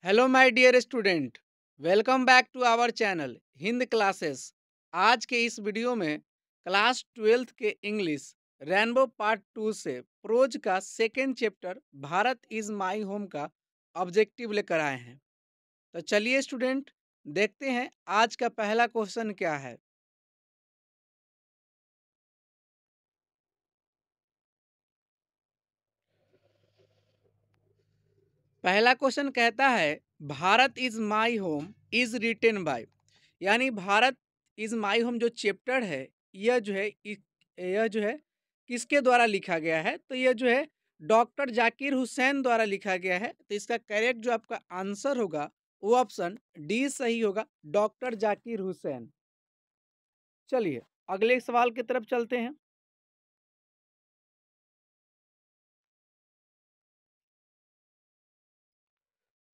Hello my dear student. Welcome back to our channel Hind classes. आज के इस video में क्लास ट्वेल्थ के इंग्लिश रेनबो पार्ट 2 से प्रोज का second chapter Bharat is my home का ऑब्जेक्टिव लेकर आए हैं। तो चलिए स्टूडेंट, देखते हैं आज का पहला क्वेश्चन क्या है। पहला क्वेश्चन कहता है Bharat is my home is written by, यानी भारत इज माय होम जो चैप्टर है यह जो है किसके द्वारा लिखा गया है। तो यह जो है डॉक्टर जाकिर हुसैन द्वारा लिखा गया है। तो इसका करेक्ट जो आपका आंसर होगा वो ऑप्शन डी सही होगा, डॉक्टर जाकिर हुसैन। चलिए अगले सवाल की तरफ चलते हैं।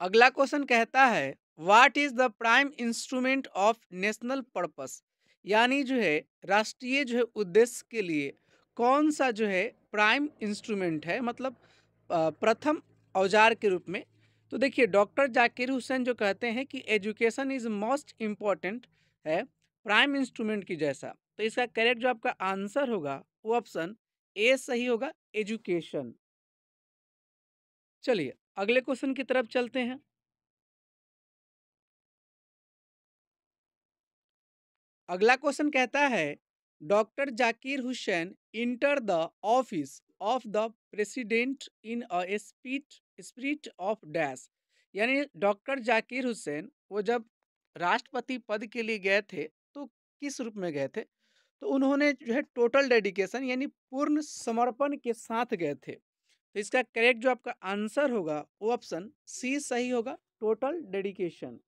अगला क्वेश्चन कहता है what is the prime instrument of national purpose, यानी जो है राष्ट्रीय जो है उद्देश्य के लिए कौन सा जो है प्राइम इंस्ट्रूमेंट है, मतलब प्रथम औजार के रूप में। तो देखिए डॉक्टर जाकिर हुसैन जो कहते हैं कि एजुकेशन इज मोस्ट इम्पॉर्टेंट है प्राइम इंस्ट्रूमेंट की जैसा। तो इसका करेक्ट जो आपका आंसर होगा वो ऑप्शन ए सही होगा, एजुकेशन। चलिए अगले क्वेश्चन की तरफ चलते हैं। अगला क्वेश्चन कहता है doctor Zakir Hussain enter the office of the president in a speech spirit of dash, यानी डॉक्टर जाकिर हुसैन वो जब राष्ट्रपति पद के लिए गए थे तो किस रूप में गए थे। तो उन्होंने जो है टोटल डेडिकेशन यानी पूर्ण समर्पण के साथ गए थे। तो इसका करेक्ट जो आपका आंसर होगा वो ऑप्शन सी सही होगा, टोटल डेडिकेशन।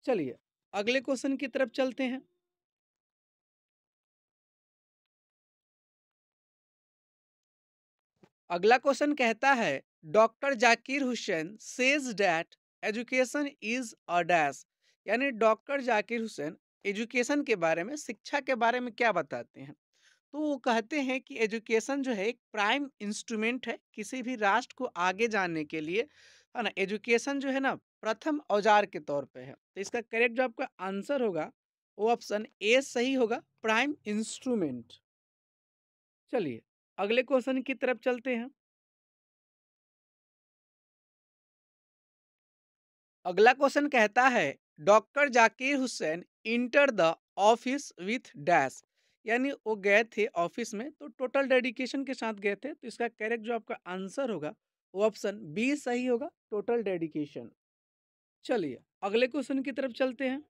चलिए अगले क्वेश्चन की तरफ चलते हैं। अगला क्वेश्चन कहता है doctor Zakir Hussain says that education is a dash, यानी डॉक्टर जाकिर हुसैन एजुकेशन के बारे में, शिक्षा के बारे में क्या बताते हैं। तो वो कहते हैं कि एजुकेशन जो है एक प्राइम इंस्ट्रूमेंट है किसी भी राष्ट्र को आगे जाने के लिए, है ना। एजुकेशन जो है ना प्रथम औजार के तौर पे है। तो इसका करेक्ट जो आपका आंसर होगा वो ऑप्शन ए सही होगा, प्राइम इंस्ट्रूमेंट। चलिए अगले क्वेश्चन की तरफ चलते हैं। अगला क्वेश्चन कहता है doctor Zakir Hussain enter the office with dash, यानी वो गए थे ऑफिस में तो टोटल डेडिकेशन के साथ गए थे। तो इसका करेक्ट जो आपका आंसर होगा वो ऑप्शन बी सही होगा, टोटल डेडिकेशन। चलिए अगले क्वेश्चन की तरफ चलते हैं।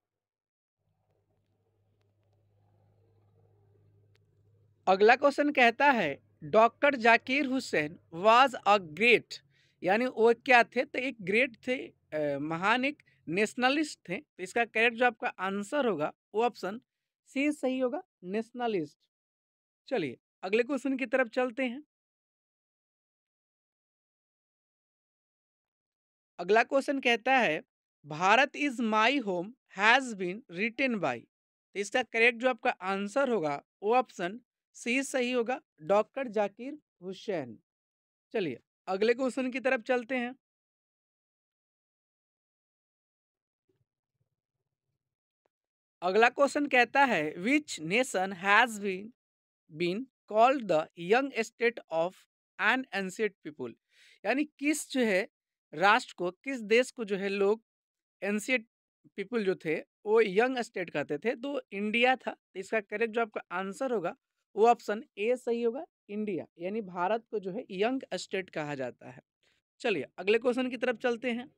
अगला क्वेश्चन कहता है doctor Zakir Hussain was a great, यानी वो क्या थे, तो एक ग्रेट थे, महान एक नेशनलिस्ट थे। तो इसका करेक्ट जो आपका आंसर होगा वो ऑप्शन सी सही होगा, नेशनलिस्ट। चलिए अगले क्वेश्चन की तरफ चलते हैं। अगला क्वेश्चन कहता है Bharat is my home has been written by. तो इसका करेक्ट जो आपका आंसर होगा वो ऑप्शन सी सही होगा, डॉक्टर जाकिर हुसैन। चलिए अगले क्वेश्चन की तरफ चलते हैं। अगला क्वेश्चन कहता है which nation has been called the young state of an ancient people, यानी किस जो है राष्ट्र को, किस देश को जो है लोग एंशिएंट पीपुल जो थे वो यंग स्टेट कहते थे। तो इंडिया था। तो इसका करेक्ट जो आपका आंसर होगा वो ऑप्शन ए सही होगा, इंडिया, यानी भारत को जो है यंग स्टेट कहा जाता है। चलिए अगले क्वेश्चन की तरफ चलते हैं।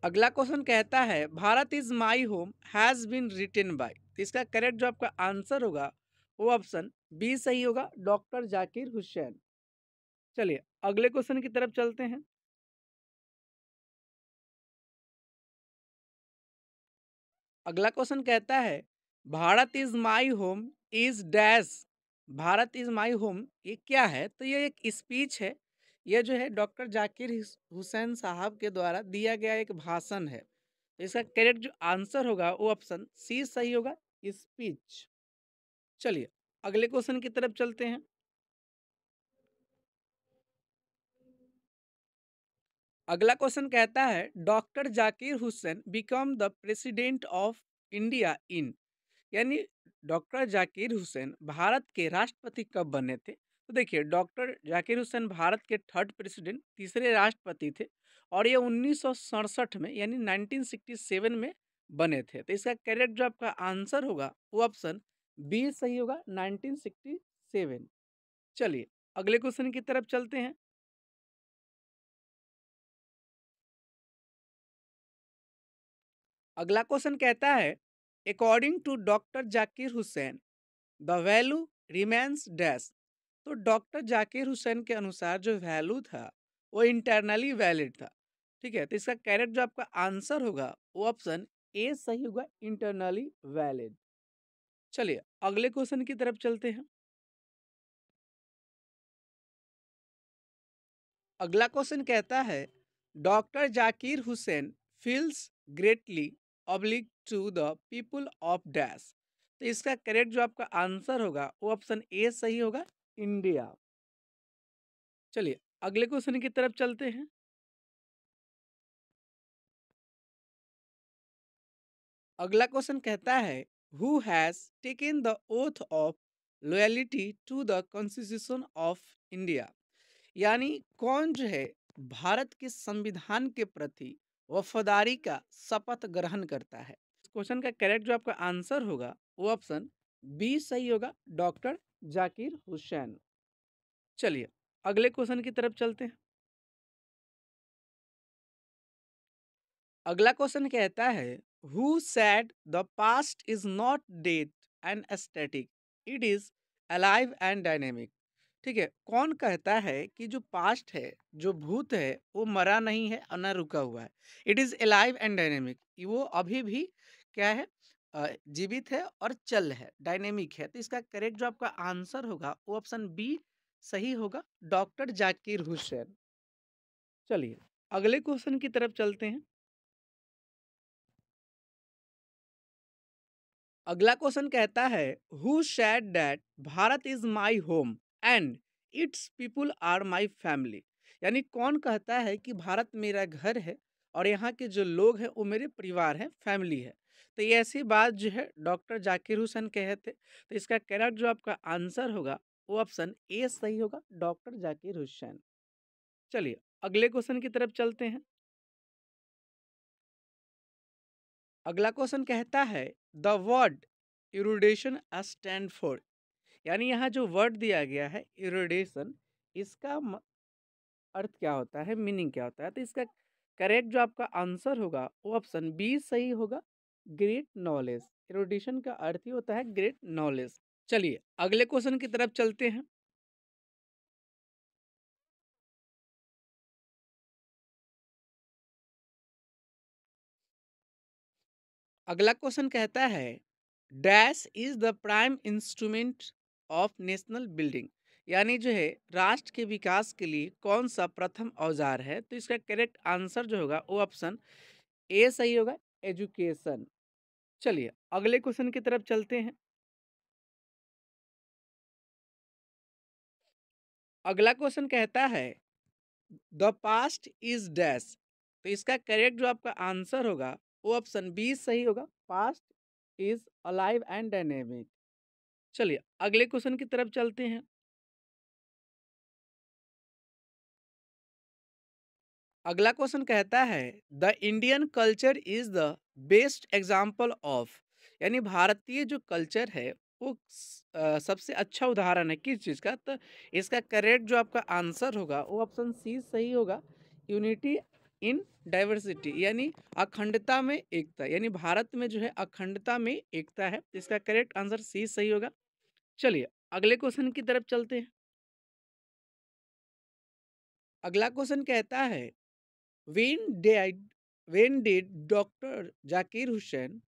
अगला क्वेश्चन कहता है Bharat is my home has been written by. इसका करेक्ट जो आपका आंसर होगा वो ऑप्शन बी सही होगा, डॉक्टर जाकिर हुसैन। चलिए अगले क्वेश्चन की तरफ चलते हैं। अगला क्वेश्चन कहता है Bharat is my home is dash. Bharat is my home ये क्या है, तो ये एक स्पीच है। ये जो है डॉक्टर जाकिर हुसैन साहब के द्वारा दिया गया एक भाषण है। तो इसका करेक्ट जो आंसर होगा वो ऑप्शन सी सही होगा, स्पीच। चलिए अगले क्वेश्चन की तरफ चलते हैं। अगला क्वेश्चन कहता है doctor Zakir Hussain become the president of India in, यानी डॉक्टर जाकिर हुसैन भारत के राष्ट्रपति कब बने थे? तो देखिए डॉक्टर जाकिर हुसैन भारत के थर्ड प्रेसिडेंट, तीसरे राष्ट्रपति थे और ये 1967 में यानी 1967 में बने थे। तो इसका करेक्ट जो आपका आंसर होगा वो ऑप्शन बी सही होगा, 1967। चलिए अगले क्वेश्चन की तरफ चलते हैं। अगला क्वेश्चन कहता है according to doctor Zakir Hussain the value remains dash. तो डॉक्टर जाकिर हुसैन के अनुसार जो वैल्यू था वो इंटरनली वैलिड था। ठीक है, तो इसका करेक्ट जो आपका आंसर होगा वो ऑप्शन ए सही होगा, इंटरनली वैलिड। चलिए अगले क्वेश्चन की तरफ चलते हैं। अगला क्वेश्चन कहता है doctor Zakir Hussain feels greatly oblique to the people of dash. तो इसका करेक्ट जो आपका आंसर होगा वो ऑप्शन ए सही होगा, इंडिया। चलिए अगले क्वेश्चन की तरफ चलते हैं। अगला क्वेश्चन कहता है who has taken the oath of loyalty to the constitution of India, यानी कौन जो है भारत के संविधान के प्रति वफादारी का शपथ ग्रहण करता है? इस क्वेश्चन का करेक्ट जो आपका आंसर होगा वो ऑप्शन बी सही होगा, डॉक्टर जाकिर हुसैन। चलिए अगले क्वेश्चन की तरफ चलते हैं। अगला क्वेश्चन कहता है who said the past is not dead and static, it is alive and dynamic. ठीक है, कौन कहता है कि जो पास्ट है, जो भूत है, वो मरा नहीं है और ना रुका हुआ है। It is alive and dynamic, वो अभी भी क्या है, जीवित है और चल है, डायनेमिक है। तो इसका करेक्ट जो आपका आंसर होगा वो ऑप्शन बी सही होगा, डॉक्टर जाकिर हुसैन। चलिए अगले क्वेश्चन की तरफ चलते हैं। अगला क्वेश्चन कहता है who said that Bharat is my home and its people are my family, यानी कौन कहता है कि भारत मेरा घर है और यहाँ के जो लोग हैं वो मेरे परिवार हैं, फैमिली है। तो ये ऐसी बात जो है डॉक्टर जाकिर हुसैन कहे थे। तो इसका करेक्ट जो आपका आंसर होगा वो ऑप्शन ए सही होगा, डॉक्टर जाकिर हुसैन। चलिए अगले क्वेश्चन की तरफ चलते हैं। अगला क्वेश्चन कहता है द वर्ड इरुडेशन स्टैंड फॉर, यानी यहाँ जो वर्ड दिया गया है इरोडेशन, इसका अर्थ क्या होता है, मीनिंग क्या होता है? तो इसका करेक्ट जो आपका आंसर होगा वो ऑप्शन बी सही होगा, ग्रेट नॉलेज। इरोडेशन का अर्थ ही होता है ग्रेट नॉलेज। चलिए अगले क्वेश्चन की तरफ चलते हैं। अगला क्वेश्चन कहता है dash is the prime instrument of national building, यानी जो है राष्ट्र के विकास के लिए कौन सा प्रथम औजार है? तो इसका करेक्ट आंसर जो होगा वो ऑप्शन ए सही होगा, एजुकेशन। चलिए अगले क्वेश्चन की तरफ चलते हैं। अगला क्वेश्चन कहता है द पास्ट इज डैश। तो इसका करेक्ट जो आपका आंसर होगा वो ऑप्शन बी सही होगा, past is alive and dynamic. चलिए अगले क्वेश्चन की तरफ चलते हैं। अगला क्वेश्चन कहता है the Indian culture is the best example of, यानी भारतीय जो कल्चर है वो सबसे अच्छा उदाहरण है किस चीज़ का? तो इसका करेक्ट जो आपका आंसर होगा वो ऑप्शन सी सही होगा, यूनिटी इन डाइवर्सिटी, यानी अखंडता में एकता, यानी भारत में जो है अखंडता में एकता है। तो इसका करेक्ट आंसर सी सही होगा। चलिए अगले क्वेश्चन की तरफ चलते हैं। अगला क्वेश्चन कहता है When did when did doctor Zakir Hussain,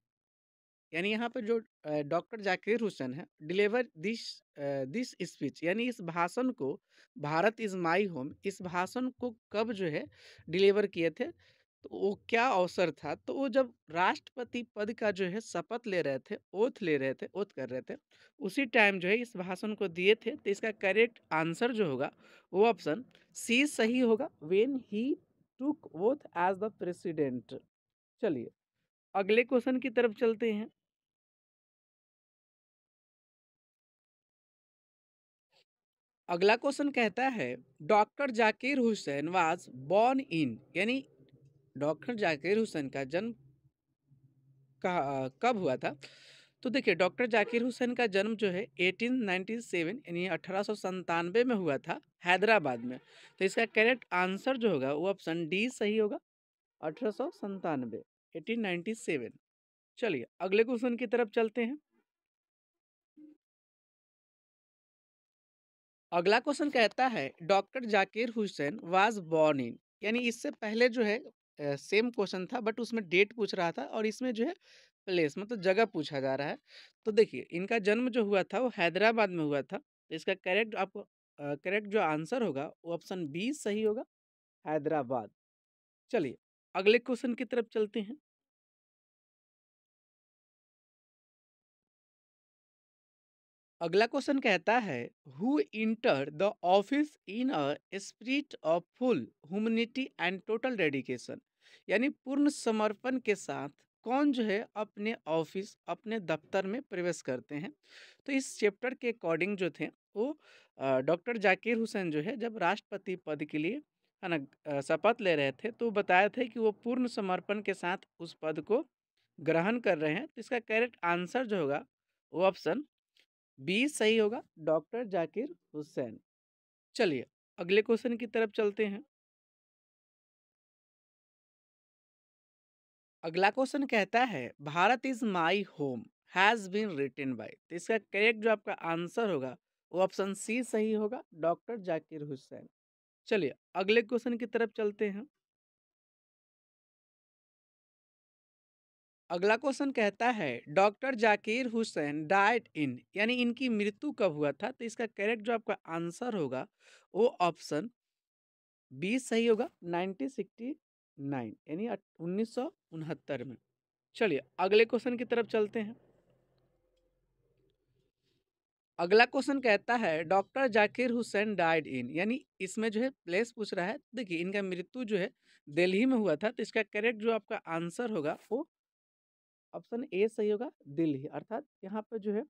यानी यहाँ पे जो डॉक्टर जाकिर हुसैन है डिलीवर दिस स्पीच, यानी इस भाषण को, भारत इज माई होम, इस भाषण को कब जो है डिलीवर किए थे? तो वो क्या अवसर था? तो वो जब राष्ट्रपति पद का जो है शपथ ले रहे थे, ओथ ले रहे थे, ओथ कर रहे थे, उसी टाइम जो है इस भाषण को दिए थे। तो इसका करेक्ट आंसर जो होगा वो ऑप्शन सी सही होगा, when he took oath as the president. चलिए अगले क्वेश्चन की तरफ चलते हैं। अगला क्वेश्चन कहता है doctor Zakir Hussain was born in, यानी डॉक्टर जाकिर हुसैन का जन्म कब हुआ था। तो देखिए डॉक्टर जाकिर हुसैन का जन्म जो है 1897 यानी 1897 में हुआ था हैदराबाद में। तो इसका करेक्ट आंसर जो होगा वो ऑप्शन डी सही होगा, 1897, 1897। चलिए अगले क्वेश्चन की तरफ चलते हैं। अगला क्वेश्चन कहता है doctor Zakir Hussain was born in, यानी इससे पहले जो है सेम क्वेश्चन था बट उसमें डेट पूछ रहा था और इसमें जो है प्लेस मतलब जगह पूछा जा रहा है। तो देखिए इनका जन्म जो हुआ था वो हैदराबाद में हुआ था। तो इसका करेक्ट आपको करेक्ट जो आंसर होगा वो ऑप्शन बी सही होगा, हैदराबाद। चलिए अगले क्वेश्चन की तरफ चलते हैं। अगला क्वेश्चन कहता है who enter the office in a spirit of full humanity and total dedication, यानी पूर्ण समर्पण के साथ कौन जो है अपने ऑफिस अपने दफ्तर में प्रवेश करते हैं। तो इस चैप्टर के अकॉर्डिंग जो थे वो डॉक्टर जाकिर हुसैन जो है जब राष्ट्रपति पद के लिए है ना शपथ ले रहे थे तो बताए थे कि वो पूर्ण समर्पण के साथ उस पद को ग्रहण कर रहे हैं। तो इसका करेक्ट आंसर जो होगा वो ऑप्शन बी सही होगा, डॉक्टर जाकिर हुसैन। चलिए अगले क्वेश्चन की तरफ चलते हैं। अगला क्वेश्चन कहता है Bharat is my home has been written by. तो इसका करेक्ट जो आपका आंसर होगा वो ऑप्शन सी सही होगा, डॉक्टर जाकिर हुसैन। चलिए अगले क्वेश्चन की तरफ चलते हैं। अगला क्वेश्चन कहता है doctor Zakir Hussain died in, यानी इनकी मृत्यु कब हुआ था। तो इसका करेक्ट जो आपका आंसर होगा वो ऑप्शन 20 सही होगा, 1969 यानी 1969 में। चलिए अगले क्वेश्चन की तरफ चलते हैं। अगला क्वेश्चन कहता है doctor Zakir Hussain died in, यानी इसमें जो है प्लेस पूछ रहा है। देखिए इनका मृत्यु जो है दिल्ली में हुआ था। तो इसका करेक्ट जो आपका आंसर होगा वो ऑप्शन ए सही होगा, दिल्ली। अर्थात यहाँ पे जो है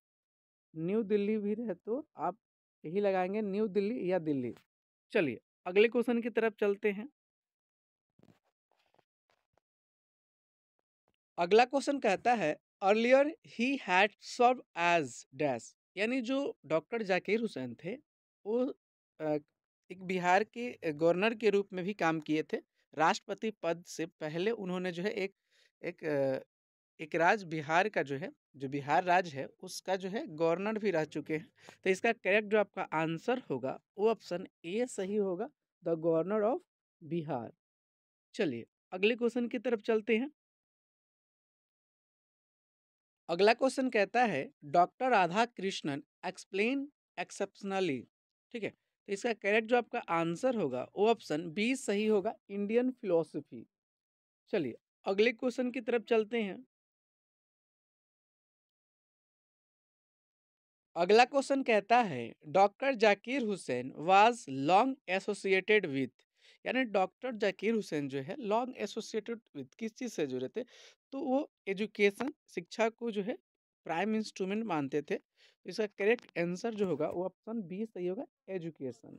न्यू दिल्ली भी है तो आप यही लगाएंगे न्यू दिल्ली या दिल्ली। चलिए अगले क्वेश्चन की तरफ चलते हैं। अगला क्वेश्चन कहता है अर्लियर ही हैड सर्व एज डैश, यानी जो डॉक्टर जाकिर हुसैन थे वो अ, एक बिहार के गवर्नर के रूप में भी काम किए थे। राष्ट्रपति पद से पहले उन्होंने जो है एक एक राज बिहार का जो है जो बिहार राज्य है उसका जो है गवर्नर भी रह चुके हैं। तो इसका करेक्ट जो आपका आंसर होगा वो ऑप्शन ए सही होगा, द गवर्नर ऑफ बिहार। चलिए अगले क्वेश्चन की तरफ चलते हैं। अगला क्वेश्चन कहता है doctor Radha Krishnan explain exceptionally. ठीक है, तो इसका करेक्ट जो आपका आंसर होगा वो ऑप्शन बी सही होगा, इंडियन फिलोसफी। चलिए अगले क्वेश्चन की तरफ चलते हैं। अगला क्वेश्चन कहता है doctor Zakir Hussain was long associated with, यानी डॉक्टर जाकिर हुसैन जो है लॉन्ग एसोसिएटेड विथ किस चीज़ से जुड़े थे। तो वो एजुकेशन शिक्षा को जो है प्राइम इंस्ट्रूमेंट मानते थे। इसका करेक्ट आंसर जो होगा वो ऑप्शन बी सही होगा, एजुकेशन।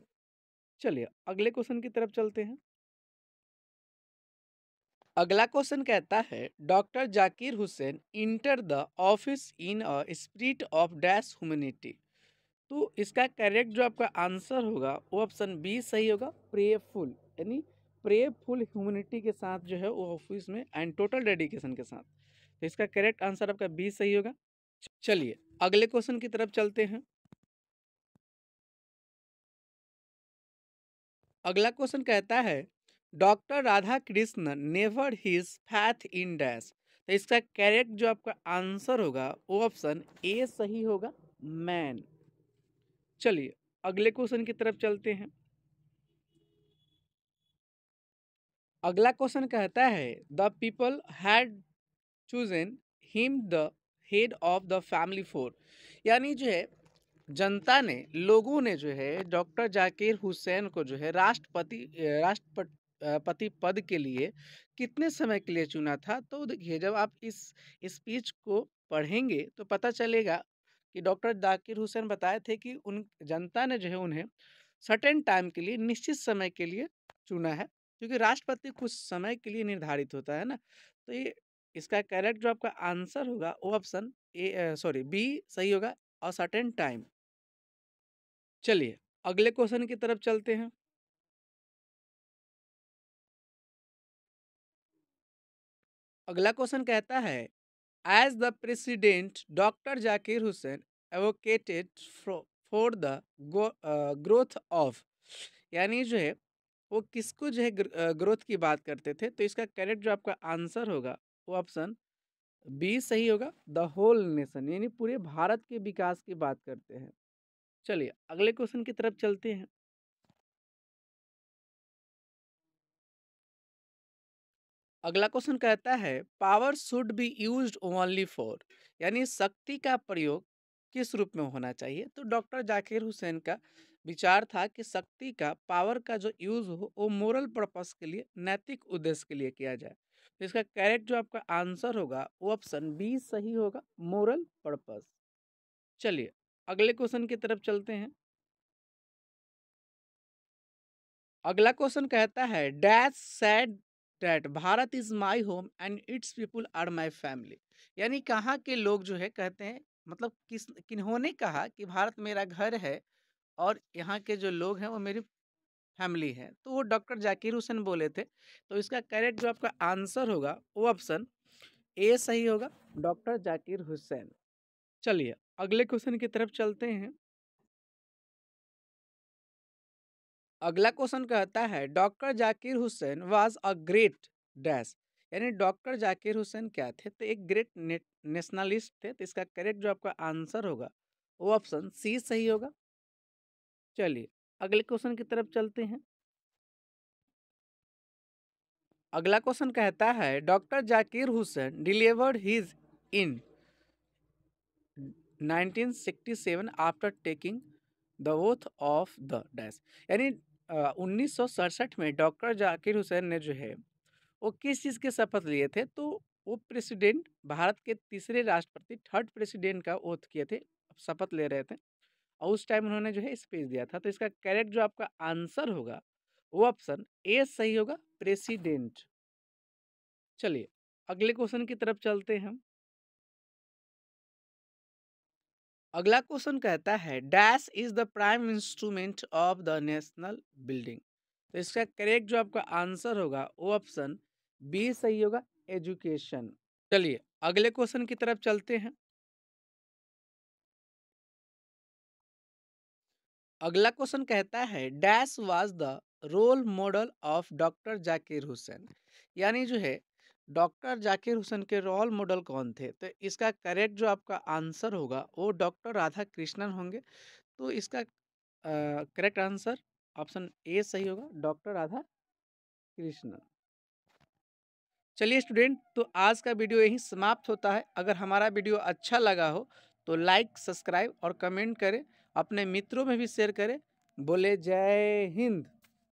चलिए अगले क्वेश्चन की तरफ चलते हैं। अगला क्वेश्चन कहता है doctor Zakir Hussain enter the office in a spirit of dash humanity. तो इसका करेक्ट जो आपका आंसर होगा वो ऑप्शन बी सही होगा, प्रेयरफुल, यानी प्रेयरफुल ह्यूमैनिटी के साथ जो है वो ऑफिस में एंड टोटल डेडिकेशन के साथ। तो इसका करेक्ट आंसर आपका बी सही होगा। चलिए अगले क्वेश्चन की तरफ चलते हैं। अगला क्वेश्चन कहता है doctor Radha Krishna never his faith in dash. तो इसका करेक्ट जो आपका आंसर होगा वो ऑप्शन ए सही होगा, मैन। चलिए अगले क्वेश्चन की तरफ चलते हैं। अगला क्वेश्चन कहता है the people had chosen him the head of the family four, यानी जो है जनता ने लोगों ने जो है डॉक्टर जाकिर हुसैन को जो है राष्ट्रपति पति पद के लिए कितने समय के लिए चुना था? तो देखिए, जब आप इस स्पीच को पढ़ेंगे तो पता चलेगा कि डॉक्टर जाकिर हुसैन बताए थे कि उन जनता ने जो है उन्हें सर्टेन टाइम के लिए, निश्चित समय के लिए चुना है, क्योंकि राष्ट्रपति कुछ समय के लिए निर्धारित होता है ना। तो ये इसका करेक्ट जो आपका आंसर होगा वो ऑप्शन बी सही होगा, और सर्टेन टाइम। चलिए अगले क्वेश्चन की तरफ चलते हैं। अगला क्वेश्चन कहता है, as the president doctor Zakir Hussain advocated for the growth of, यानी जो है वो किसको जो है ग्रोथ की बात करते थे? तो इसका करेक्ट जो आपका आंसर होगा वो ऑप्शन बी सही होगा, द होल नेशन, यानी पूरे भारत के विकास की बात करते हैं। चलिए अगले क्वेश्चन की तरफ चलते हैं। अगला क्वेश्चन कहता है, power should be used only for, यानी शक्ति का प्रयोग किस रूप में होना चाहिए? तो डॉक्टर जाकिर हुसैन का विचार था कि शक्ति का, पावर का जो यूज हो वो मोरल पर्पस के लिए, नैतिक उद्देश्य के लिए किया जाए। तो इसका करेक्ट जो आपका आंसर होगा वो ऑप्शन बी सही होगा, मोरल पर्पस। चलिए अगले क्वेश्चन की तरफ चलते हैं। अगला क्वेश्चन कहता है, dash said that Bharat is my home and its people are my family, यानी कहाँ के लोग जो है कहते हैं, मतलब किन्होंने कहा कि भारत मेरा घर है और यहाँ के जो लोग हैं वो मेरी फैमिली है? तो वो डॉक्टर जाकिर हुसैन बोले थे। तो इसका करेक्ट जो आपका आंसर होगा वो ऑप्शन ए सही होगा, डॉक्टर जाकिर हुसैन। चलिए अगले क्वेश्चन की तरफ चलते हैं। अगला क्वेश्चन कहता है, doctor Zakir Hussain was a great dash, यानी डॉक्टर जाकिर हुसैन क्या थे? तो एक ग्रेट नेशनलिस्ट थे। तो इसका करेक्ट जो आपका आंसर होगा वो ऑप्शन सी सही होगा। चलिए अगले क्वेश्चन की तरफ चलते हैं। अगला क्वेश्चन कहता है, doctor Zakir Hussain delivered his in 1967 after taking the oath of the dash, यानी 1967 में डॉक्टर जाकिर हुसैन ने जो है वो किस चीज़ के शपथ लिए थे? तो वो प्रेसिडेंट, भारत के तीसरे राष्ट्रपति, थर्ड प्रेसिडेंट का ओथ किए थे, शपथ ले रहे थे, और उस टाइम उन्होंने जो है स्पीच दिया था। तो इसका करेक्ट जो आपका आंसर होगा वो ऑप्शन ए सही होगा, प्रेसिडेंट। चलिए अगले क्वेश्चन की तरफ चलते हैं हम। अगला क्वेश्चन कहता है, dash is the prime instrument of the national building. तो इसका करेक्ट जो आपका आंसर होगा वो ऑप्शन बी सही होगा, एजुकेशन। चलिए अगले क्वेश्चन की तरफ चलते हैं। अगला क्वेश्चन कहता है, dash was the role model of doctor Zakir Hussain, यानी जो है डॉक्टर जाकिर हुसैन के रोल मॉडल कौन थे? तो इसका करेक्ट जो आपका आंसर होगा वो डॉक्टर राधा कृष्णन होंगे। तो इसका करेक्ट आंसर ऑप्शन ए सही होगा, डॉक्टर राधा कृष्णन। चलिए स्टूडेंट, तो आज का वीडियो यहीं समाप्त होता है। अगर हमारा वीडियो अच्छा लगा हो तो लाइक, सब्सक्राइब और कमेंट करें, अपने मित्रों में भी शेयर करें। बोले जय हिंद।